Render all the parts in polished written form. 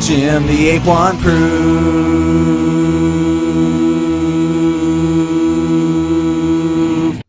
Jim the Ape Want Proof.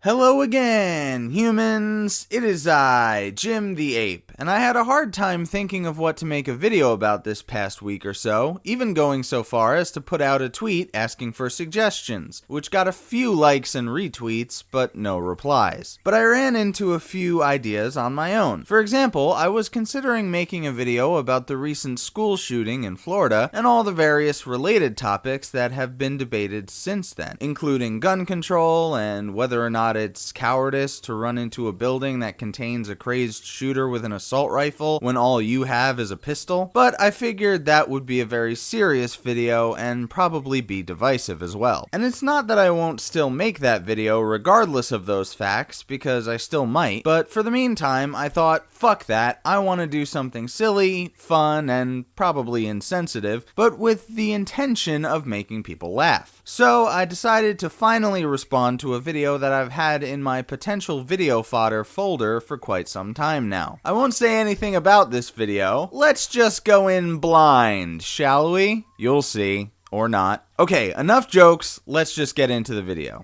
Hello again, humans. It is I, Jim the Ape, and I had a hard time thinking of what to make a video about this past week or so, even going so far as to put out a tweet asking for suggestions, which got a few likes and retweets, but no replies. But I ran into a few ideas on my own. For example, I was considering making a video about the recent school shooting in Florida and all the various related topics that have been debated since then, including gun control and whether or not it's cowardice to run into a building that contains a crazed shooter with an assault rifle when all you have is a pistol. But I figured that would be a very serious video and probably be divisive as well. And it's not that I won't still make that video regardless of those facts, because I still might, but for the meantime, I thought, fuck that, I want to do something silly, fun, and probably insensitive, but with the intention of making people laugh. So I decided to finally respond to a video that I've had in my potential video fodder folder for quite some time now. I won't say anything about this video. Let's just go in blind, shall we? You'll see. Or not. Okay, enough jokes. Let's just get into the video.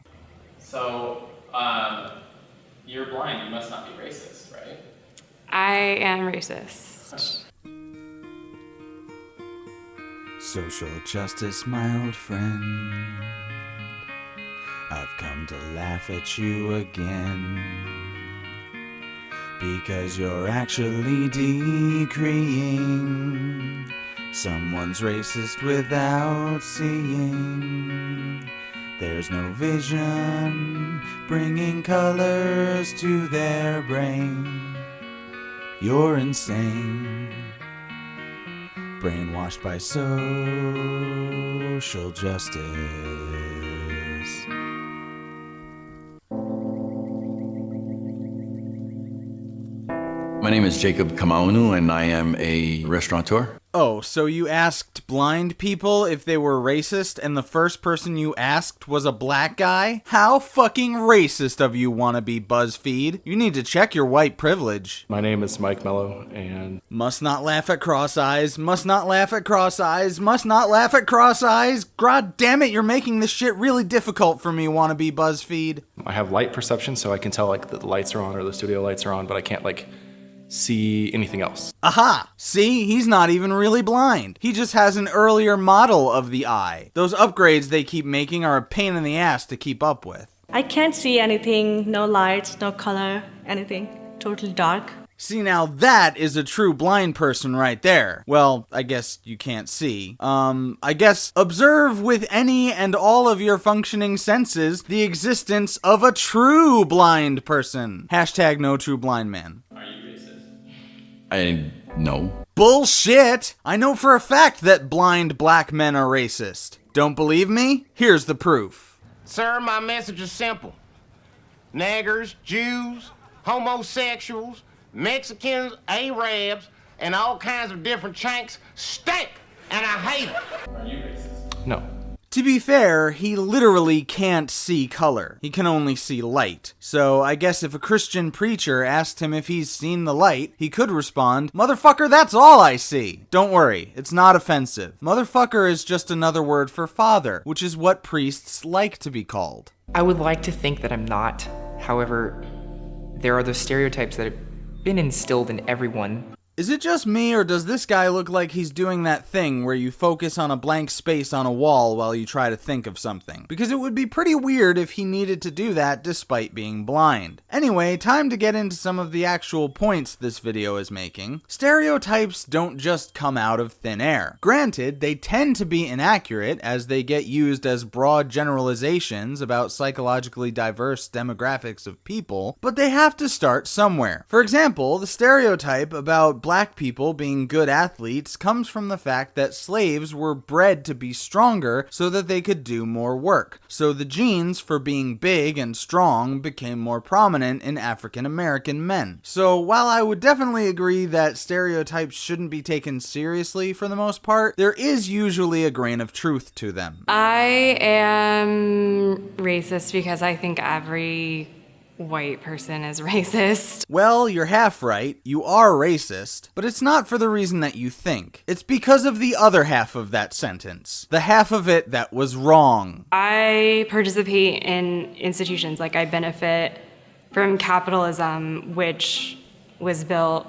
So, you're blind. You must not be racist, right? I am racist. Social justice, my old friend. I've come to laugh at you again. Because you're actually decreeing someone's racist without seeing. There's no vision bringing colors to their brain. You're insane, brainwashed by social justice. My name is Jacob Kamaunu, and I am a restaurateur. Oh, so you asked blind people if they were racist, and the first person you asked was a black guy? How fucking racist of you, wannabe Buzzfeed. You need to check your white privilege. My name is Mike Mello, and... Must not laugh at cross eyes, must not laugh at cross eyes, must not laugh at cross eyes. God damn it, you're making this shit really difficult for me, wannabe Buzzfeed. I have light perception, so I can tell, like, that the lights are on or the studio lights are on, but I can't, like, see anything else. Aha! See, he's not even really blind. He just has an earlier model of the eye. Those upgrades they keep making are a pain in the ass to keep up with. I can't see anything, no lights, no color, anything. Totally dark. See, now that is a true blind person right there. Well, I guess you can't see. I guess observe with any and all of your functioning senses the existence of a true blind person. Hashtag no true blind man. Are you racist? I know. Bullshit! I know for a fact that blind black men are racist. Don't believe me? Here's the proof. Sir, my message is simple. Niggers, Jews, homosexuals, Mexicans, Arabs, and all kinds of different chanks stink, and I hate it. Are you racist? No. To be fair, he literally can't see color. He can only see light. So I guess if a Christian preacher asked him if he's seen the light, he could respond, "Motherfucker, that's all I see." Don't worry, it's not offensive. Motherfucker is just another word for father, which is what priests like to be called. I would like to think that I'm not. However, there are those stereotypes that have been instilled in everyone. Is it just me, or does this guy look like he's doing that thing where you focus on a blank space on a wall while you try to think of something? Because it would be pretty weird if he needed to do that despite being blind. Anyway, time to get into some of the actual points this video is making. Stereotypes don't just come out of thin air. Granted, they tend to be inaccurate as they get used as broad generalizations about psychologically diverse demographics of people, but they have to start somewhere. For example, the stereotype about black people being good athletes comes from the fact that slaves were bred to be stronger so that they could do more work. So the genes for being big and strong became more prominent in African American men. So while I would definitely agree that stereotypes shouldn't be taken seriously for the most part, there is usually a grain of truth to them. I am racist because I think every white person is racist. Well, you're half right. You are racist, but it's not for the reason that you think. It's because of the other half of that sentence. The half of it that was wrong. I participate in institutions, like I benefit from capitalism, which was built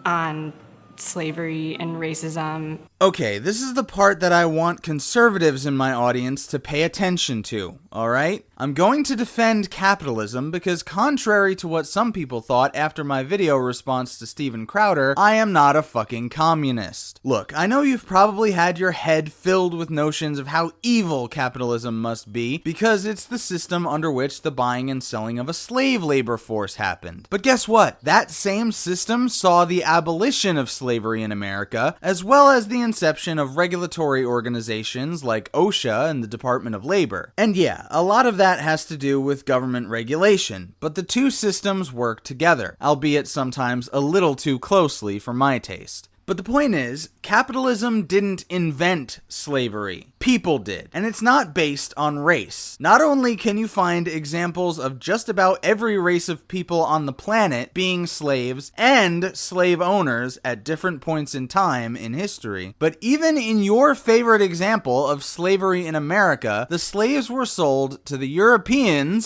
on slavery and racism. Okay, this is the part that I want conservatives in my audience to pay attention to, alright? I'm going to defend capitalism because contrary to what some people thought after my video response to Steven Crowder, I am not a fucking communist. Look, I know you've probably had your head filled with notions of how evil capitalism must be because it's the system under which the buying and selling of a slave labor force happened. But guess what? That same system saw the abolition of slavery in America, as well as the inception of regulatory organizations like OSHA and the Department of Labor. And yeah, a lot of that has to do with government regulation, but the two systems work together, albeit sometimes a little too closely for my taste. But the point is, capitalism didn't invent slavery. People did. And it's not based on race. Not only can you find examples of just about every race of people on the planet being slaves and slave owners at different points in time in history, but even in your favorite example of slavery in America, the slaves were sold to the Europeans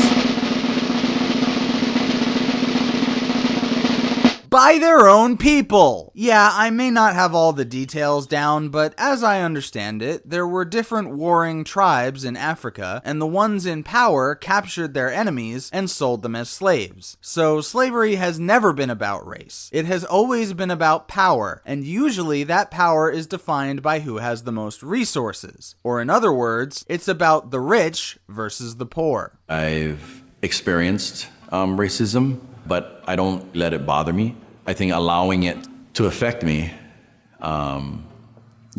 by their own people. Yeah, I may not have all the details down, but as I understand it, there were different warring tribes in Africa, and the ones in power captured their enemies and sold them as slaves. So slavery has never been about race. It has always been about power, and usually that power is defined by who has the most resources. Or in other words, it's about the rich versus the poor. I've experienced racism, but I don't let it bother me. I think allowing it to affect me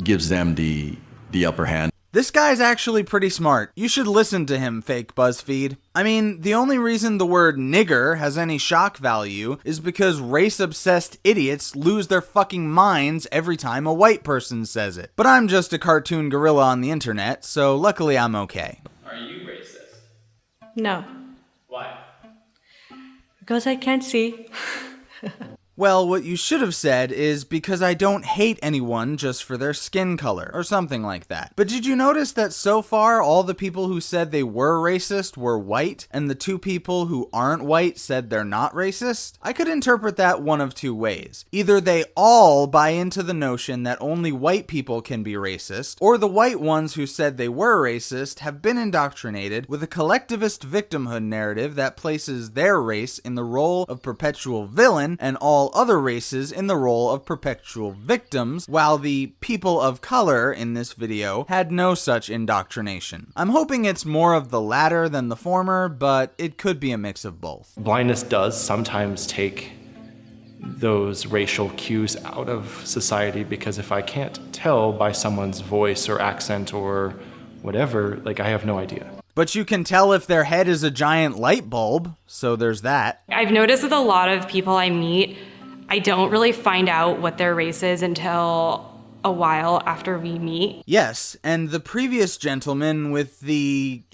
gives them the upper hand. This guy's actually pretty smart. You should listen to him, fake Buzzfeed. I mean, the only reason the word nigger has any shock value is because race-obsessed idiots lose their fucking minds every time a white person says it. But I'm just a cartoon gorilla on the internet, so luckily I'm okay. Are you racist? No, Why? because I can't see. Well, what you should have said is because I don't hate anyone just for their skin color, or something like that. But did you notice that so far all the people who said they were racist were white, and the two people who aren't white said they're not racist? I could interpret that one of two ways. Either they all buy into the notion that only white people can be racist, or the white ones who said they were racist have been indoctrinated with a collectivist victimhood narrative that places their race in the role of perpetual villain and all other races in the role of perpetual victims, while the people of color in this video had no such indoctrination. I'm hoping it's more of the latter than the former, but it could be a mix of both. Blindness does sometimes take those racial cues out of society, because if I can't tell by someone's voice or accent or whatever, like, I have no idea. But you can tell if their head is a giant light bulb, so there's that. I've noticed with a lot of people I meet, I don't really find out what their race is until a while after we meet. Yes, and the previous gentleman with the,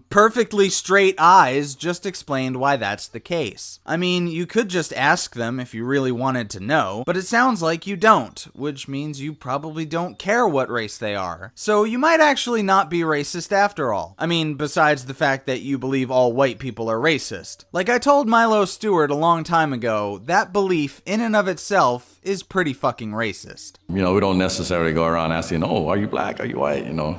perfectly straight eyes just explained why that's the case. I mean, you could just ask them if you really wanted to know, but it sounds like you don't, which means you probably don't care what race they are. So you might actually not be racist after all. I mean, besides the fact that you believe all white people are racist. Like I told Milo Stewart a long time ago, that belief in and of itself is pretty fucking racist. You know, we don't necessarily go around asking, oh, are you black, are you white, you know.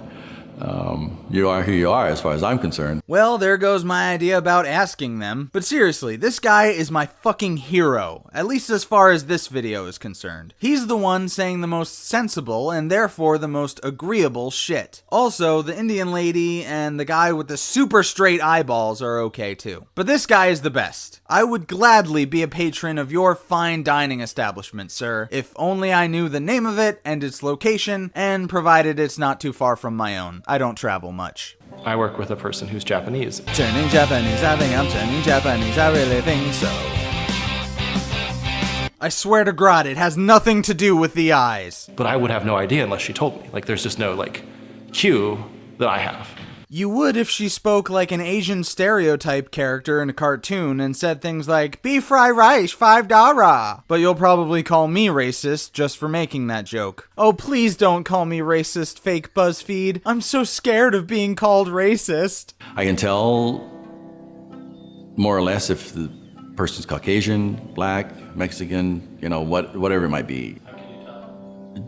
You are who you are as far as I'm concerned. Well, there goes my idea about asking them. But seriously, this guy is my fucking hero, at least as far as this video is concerned. He's the one saying the most sensible and therefore the most agreeable shit. Also, the Indian lady and the guy with the super straight eyeballs are okay too. But this guy is the best. I would gladly be a patron of your fine dining establishment, sir, if only I knew the name of it and its location, and provided it's not too far from my own. I don't travel much. I work with a person who's Japanese. Turning Japanese, I think I'm turning Japanese, I really think so. I swear to God, it has nothing to do with the eyes. But I would have no idea unless she told me. Like, there's just no, like, cue that I have. You would if she spoke like an Asian stereotype character in a cartoon and said things like, beef fry rice, $5. But you'll probably call me racist just for making that joke. Oh, please don't call me racist, fake Buzzfeed. I'm so scared of being called racist. I can tell more or less if the person's Caucasian, black, Mexican, whatever it might be. How can you tell?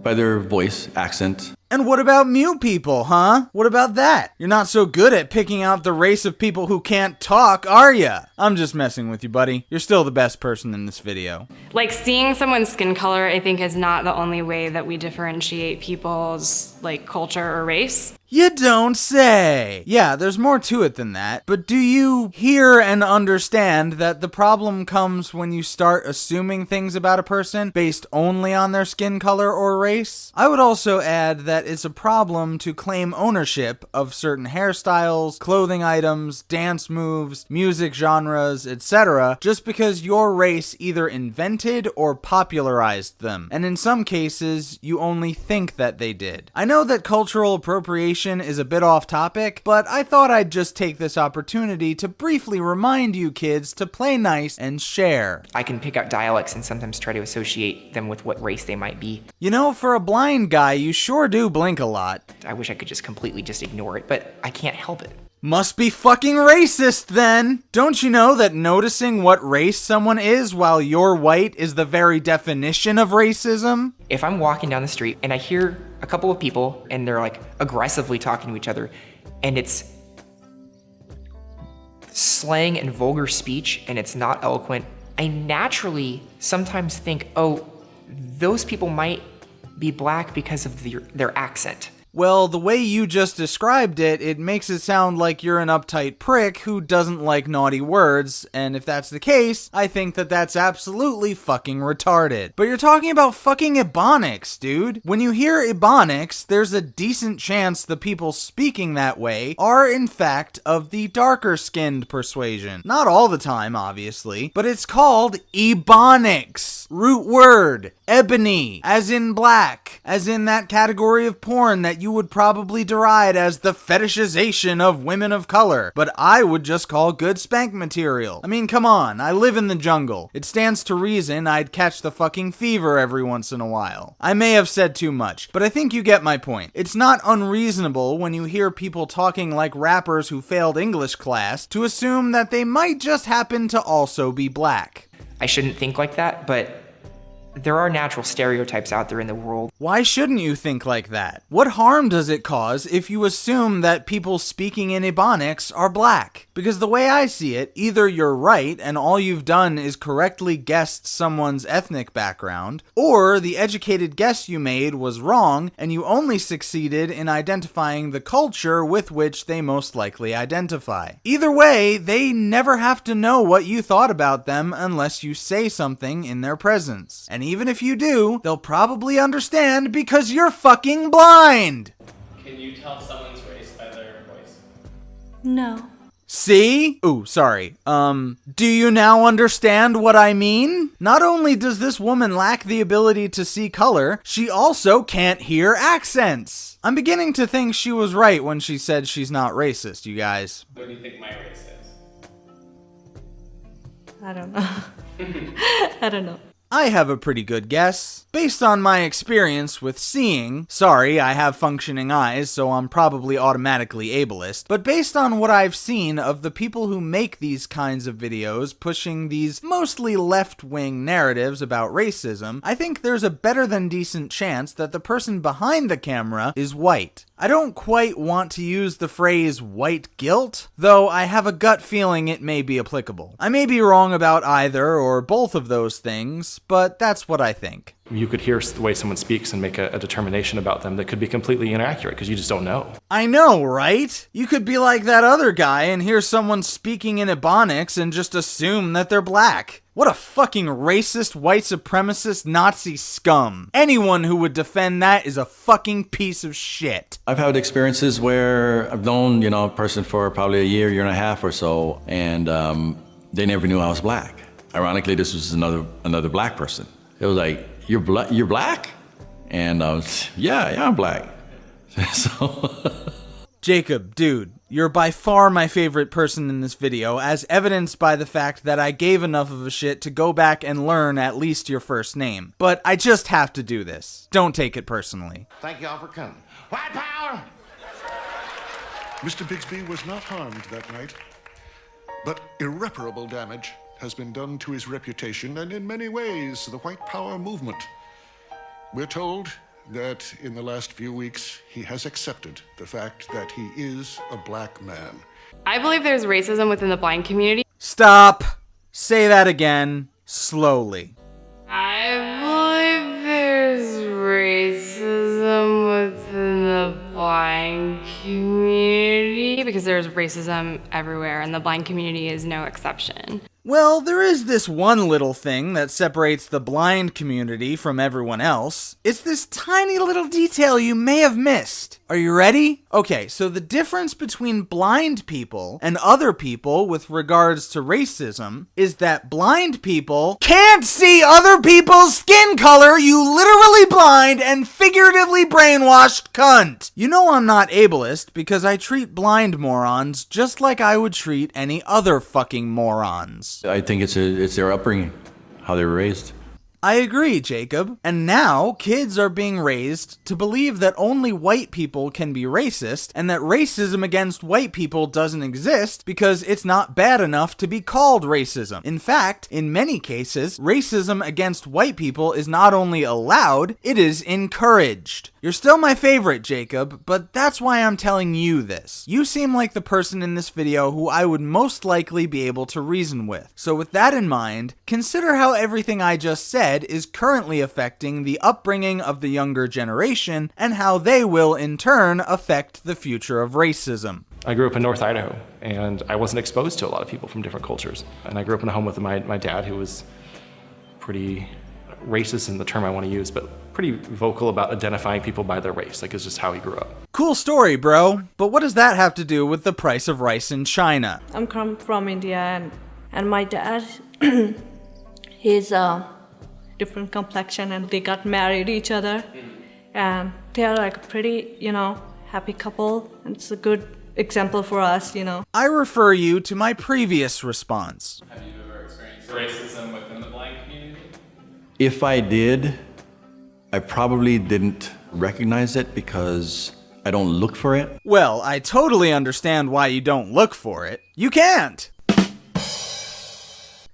By their voice, accent. And what about mute people, huh? What about that? You're not so good at picking out the race of people who can't talk, are ya? I'm just messing with you, buddy. You're still the best person in this video. Like, seeing someone's skin color, I think, is not the only way that we differentiate people's, culture or race. You don't say. Yeah, there's more to it than that. But do you hear and understand that the problem comes when you start assuming things about a person based only on their skin color or race? I would also add that it's a problem to claim ownership of certain hairstyles, clothing items, dance moves, music genres, etc., just because your race either invented or popularized them. And in some cases, you only think that they did. I know that cultural appropriation is a bit off topic, but I thought I'd just take this opportunity to briefly remind you kids to play nice and share. I can pick out dialects and sometimes try to associate them with what race they might be. You know, for a blind guy, you sure do blink a lot. I wish I could just completely just ignore it, but I can't help it. Must be fucking racist then! Don't you know that noticing what race someone is while you're white is the very definition of racism? If I'm walking down the street and I hear a couple of people and they're aggressively talking to each other and it's slang and vulgar speech and it's not eloquent, I naturally sometimes think, oh, those people might be black because of their accent. Well, the way you just described it, it makes it sound like you're an uptight prick who doesn't like naughty words, and if that's the case, I think that that's absolutely fucking retarded. But you're talking about fucking Ebonics, dude. When you hear Ebonics, there's a decent chance the people speaking that way are in fact of the darker-skinned persuasion. Not all the time, obviously, but it's called Ebonics. Root word, ebony, as in black, as in that category of porn that you would probably deride as the fetishization of women of color, but I would just call good spank material. I mean, come on, I live in the jungle. It stands to reason I'd catch the fucking fever every once in a while. I may have said too much, but I think you get my point. It's not unreasonable when you hear people talking like rappers who failed English class to assume that they might just happen to also be black. I shouldn't think like that, but there are natural stereotypes out there in the world. Why shouldn't you think like that? What harm does it cause if you assume that people speaking in Ebonics are black? Because the way I see it, either you're right and all you've done is correctly guessed someone's ethnic background, or the educated guess you made was wrong and you only succeeded in identifying the culture with which they most likely identify. Either way, they never have to know what you thought about them unless you say something in their presence. And even if you do, they'll probably understand because you're fucking blind! Can you tell someone's race by their voice? No. See? Ooh, sorry. Do you now understand what I mean? Not only does this woman lack the ability to see color, she also can't hear accents. I'm beginning to think she was right when she said she's not racist, you guys. What do you think my race is? I don't know. I don't know. I have a pretty good guess. Based on my experience with seeing, sorry, I have functioning eyes, so I'm probably automatically ableist, but based on what I've seen of the people who make these kinds of videos pushing these mostly left-wing narratives about racism, I think there's a better than decent chance that the person behind the camera is white. I don't quite want to use the phrase white guilt, though I have a gut feeling it may be applicable. I may be wrong about either or both of those things, but that's what I think. You could hear the way someone speaks and make a determination about them that could be completely inaccurate because you just don't know. I know, right? You could be like that other guy and hear someone speaking in Ebonics and just assume that they're black. What a fucking racist, white supremacist, Nazi scum. Anyone who would defend that is a fucking piece of shit. I've had experiences where I've known, a person for probably a year and a half or so, and they never knew I was black. Ironically, this was another black person. It was like, you're black? And I was, yeah, I'm black. So... Jacob, dude, you're by far my favorite person in this video, as evidenced by the fact that I gave enough of a shit to go back and learn at least your first name. But I just have to do this. Don't take it personally. Thank y'all for coming. White power! Mr. Bixby was not harmed that night, but irreparable damage has been done to his reputation and in many ways the white power movement. We're told that in the last few weeks he has accepted the fact that he is a black man. I believe there's racism within the blind community. Stop. Say that again, slowly. I believe there's racism within the blind community because there's racism everywhere and the blind community is no exception. Well, there is this one little thing that separates the blind community from everyone else. It's this tiny little detail you may have missed. Are you ready? Okay, so the difference between blind people and other people with regards to racism is that blind people can't see other people's skin color, you literally blind and figuratively brainwashed cunt. You know I'm not ableist because I treat blind morons just like I would treat any other fucking morons. I think it's their upbringing, how they were raised. I agree, Jacob. And now, kids are being raised to believe that only white people can be racist, and that racism against white people doesn't exist because it's not bad enough to be called racism. In fact, in many cases, racism against white people is not only allowed, it is encouraged. You're still my favorite, Jacob, but that's why I'm telling you this. You seem like the person in this video who I would most likely be able to reason with. So with that in mind, consider how everything I just said is currently affecting the upbringing of the younger generation and how they will in turn affect the future of racism. I grew up in North Idaho, and I wasn't exposed to a lot of people from different cultures. And I grew up in a home with my dad, who was pretty racist in the term I want to use, but pretty vocal about identifying people by their race. Like, it's just how he grew up. Cool story, bro. But what does that have to do with the price of rice in China? I'm from India, and my dad, he's a different complexion, and they got married each other, and they are like a pretty, happy couple. And it's a good example for us, I refer you to my previous response. Have you ever experienced racism within the blind community? If I did, I probably didn't recognize it because I don't look for it. Well, I totally understand why you don't look for it. You can't!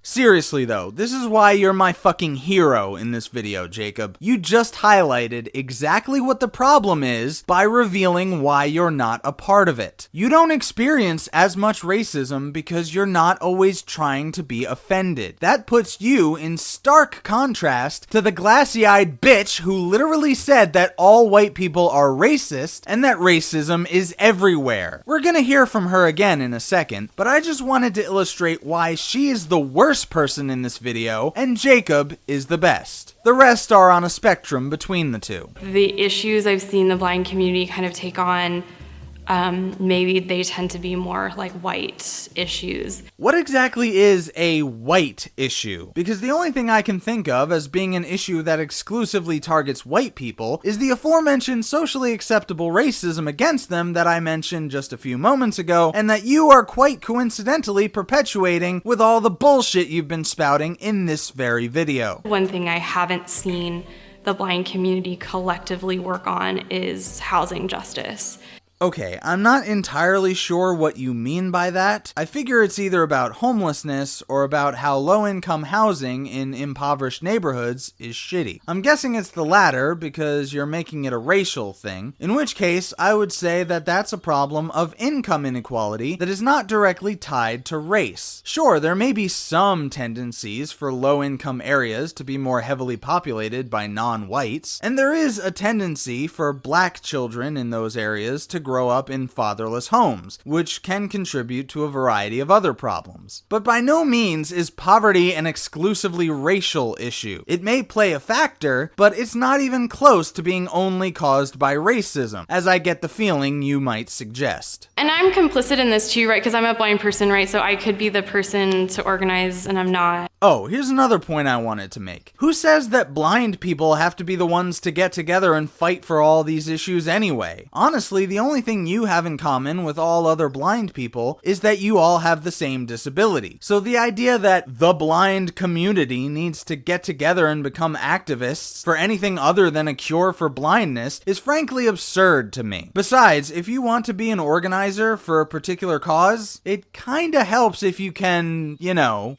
Seriously though, this is why you're my fucking hero in this video, Jacob. You just highlighted exactly what the problem is by revealing why you're not a part of it. You don't experience as much racism because you're not always trying to be offended. That puts you in stark contrast to the glassy-eyed bitch who literally said that all white people are racist and that racism is everywhere. We're gonna hear from her again in a second, but I just wanted to illustrate why she is the worst person in this video, and Jacob is the best. The rest are on a spectrum between the two. The issues I've seen the blind community kind of take on, maybe they tend to be more like white issues. What exactly is a white issue? Because the only thing I can think of as being an issue that exclusively targets white people is the aforementioned socially acceptable racism against them that I mentioned just a few moments ago, and that you are quite coincidentally perpetuating with all the bullshit you've been spouting in this very video. One thing I haven't seen the blind community collectively work on is housing justice. Okay, I'm not entirely sure what you mean by that. I figure it's either about homelessness or about how low-income housing in impoverished neighborhoods is shitty. I'm guessing it's the latter because you're making it a racial thing, in which case I would say that that's a problem of income inequality that is not directly tied to race. Sure, there may be some tendencies for low-income areas to be more heavily populated by non-whites, and there is a tendency for black children in those areas to grow up in fatherless homes, which can contribute to a variety of other problems. But by no means is poverty an exclusively racial issue. It may play a factor, but it's not even close to being only caused by racism, as I get the feeling you might suggest. And I'm complicit in this too, right? Because I'm a blind person, right? So I could be the person to organize and I'm not. Oh, here's another point I wanted to make. Who says that blind people have to be the ones to get together and fight for all these issues anyway? Honestly, the only only thing you have in common with all other blind people is that you all have the same disability. So the idea that the blind community needs to get together and become activists for anything other than a cure for blindness is frankly absurd to me. Besides, if you want to be an organizer for a particular cause, it kinda helps if you can,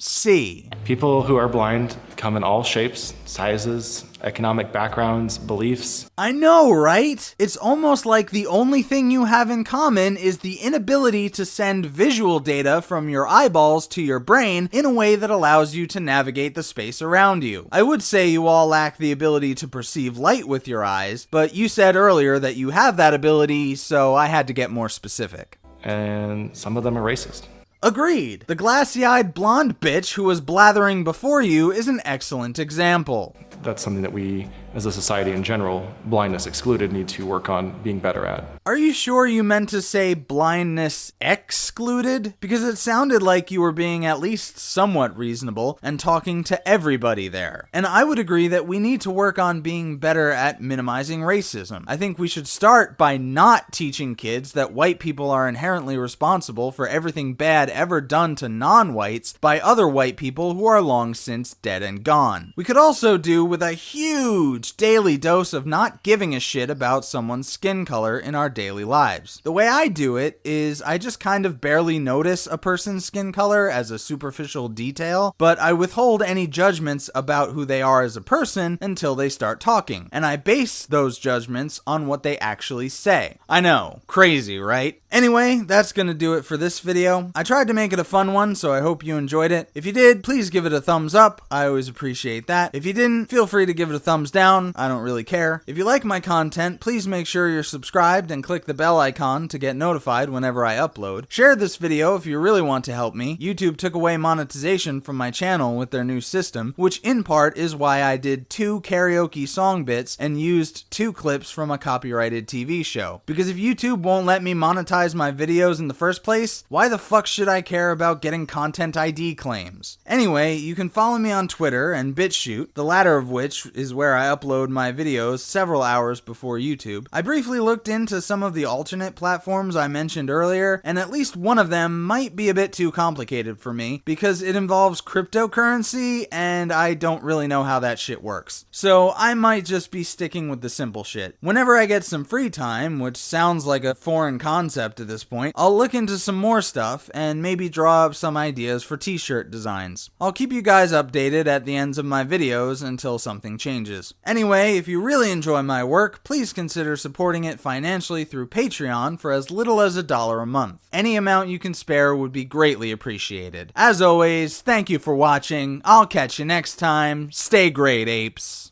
see. People who are blind come in all shapes, sizes, economic backgrounds, beliefs. I know, right? It's almost like the only thing you have in common is the inability to send visual data from your eyeballs to your brain in a way that allows you to navigate the space around you. I would say you all lack the ability to perceive light with your eyes, but you said earlier that you have that ability, so I had to get more specific. And some of them are racist. Agreed. The glassy-eyed blonde bitch who was blathering before you is an excellent example. That's something that we, as a society in general, blindness excluded, need to work on being better at. Are you sure you meant to say blindness excluded? Because it sounded like you were being at least somewhat reasonable and talking to everybody there. And I would agree that we need to work on being better at minimizing racism. I think we should start by not teaching kids that white people are inherently responsible for everything bad ever done to non-whites by other white people who are long since dead and gone. We could also do with a huge daily dose of not giving a shit about someone's skin color in our daily lives. The way I do it is I just kind of barely notice a person's skin color as a superficial detail, but I withhold any judgments about who they are as a person until they start talking, and I base those judgments on what they actually say. I know, crazy, right? Anyway, that's gonna do it for this video. I tried to make it a fun one, so I hope you enjoyed it. If you did, please give it a thumbs up. I always appreciate that. If you didn't, feel free to give it a thumbs down. I don't really care. If you like my content, please make sure you're subscribed and click the bell icon to get notified whenever I upload. Share this video if you really want to help me. YouTube took away monetization from my channel with their new system, which in part is why I did 2 karaoke song bits and used 2 clips from a copyrighted TV show. Because if YouTube won't let me monetize my videos in the first place, why the fuck should I care about getting content ID claims? Anyway, you can follow me on Twitter and BitChute, the latter of which is where I upload my videos several hours before YouTube. I briefly looked into some of the alternate platforms I mentioned earlier, and at least one of them might be a bit too complicated for me because it involves cryptocurrency and I don't really know how that shit works. So I might just be sticking with the simple shit. Whenever I get some free time, which sounds like a foreign concept at this point, I'll look into some more stuff and maybe draw up some ideas for t-shirt designs. I'll keep you guys updated at the ends of my videos until something changes. Anyway, if you really enjoy my work, please consider supporting it financially through Patreon for as little as $1 a month. Any amount you can spare would be greatly appreciated. As always, thank you for watching. I'll catch you next time. Stay great, apes.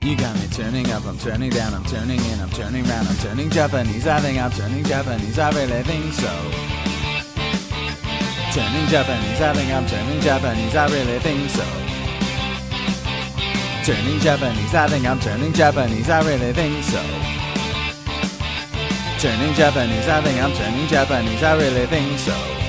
You got me turning up, I'm turning down, I'm turning in, I'm turning round, I'm turning Japanese, I think I'm turning Japanese, I really think so. Turning Japanese, I think I'm turning Japanese, I really think so. Turning Japanese, I think I'm turning Japanese, I really think so. Turning Japanese, I think I'm turning Japanese, I really think so.